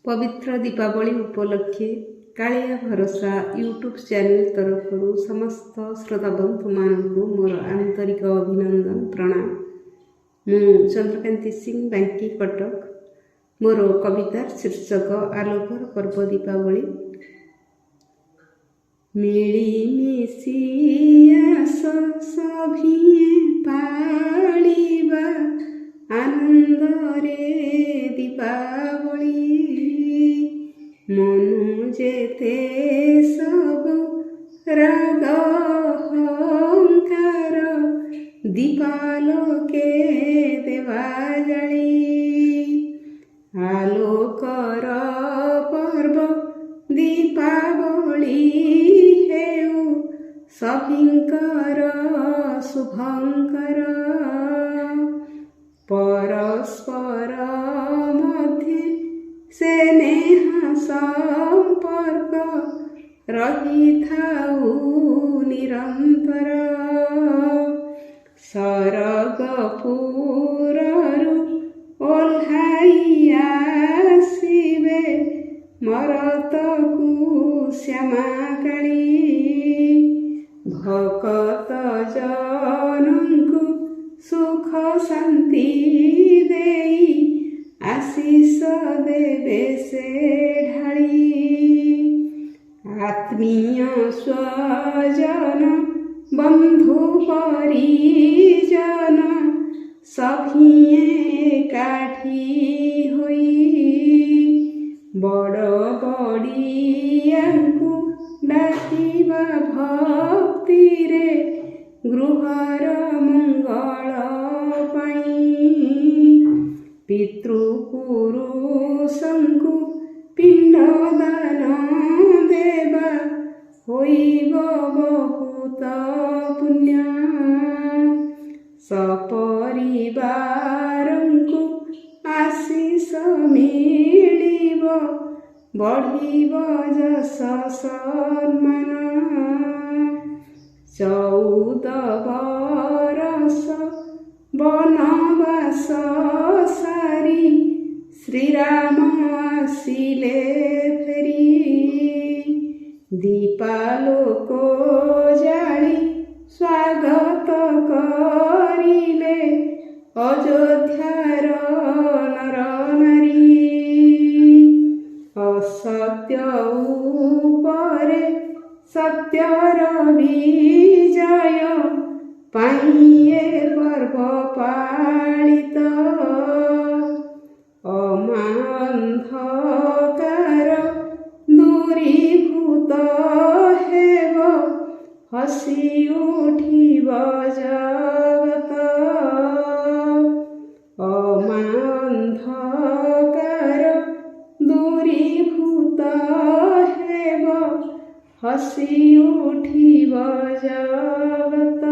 पवित्र दीपावली उपलक्षे कालिया भरोसा YouTube channel तरफ समस्त श्रोता बंधु मानू मोर आंतरिक अभिनंदन प्रणाम। मु चंद्रकांति सिंह बांकी कटक। मोर कवितार शीर्षक आलोकर पर्व दीपावली। मिलीमिशी आस सभिए पालिबा आनंद रे दीपावली। मनु जेते सबु राग अहंकार दीपालोके देवा जाली। आलोकर पर्व दीपावली हेउ सभिंकर शुभंकर। परस्पर मध्ये स्नेह संपर्क रहिथाउ निरंतर। सरगपुररु ओल्हाई आसिबे मरतकु श्यामाकाली। भकत जनंकु सुख शांति देई आशीष देवे से ढाली। आत्मीय स्वजन बंधु परिजन सभिए एकाठी होई। बड़ बड़ियाकु डाकिबा भक्ति रे गृहर मंगल पाई। पितृपुरुषंकु पिंडदान देवा होइब बहुत पुण्य। सपरिवारंकु आशीष मिलिब बढ़िब जस सम्मान। 14 बरस बनवास सारी श्रीराम आसिले फेरी। दीपालोक जाली स्वागत करिले अयोध्यार नर नारी। असत्य उपरे सत्यर विजय पाइए पर्व पालित। अमान्धकार दूरीभूत हेब हसी उठिब जगत। अमान्धकार दूरीभूत हेब हसी उठिब जगत।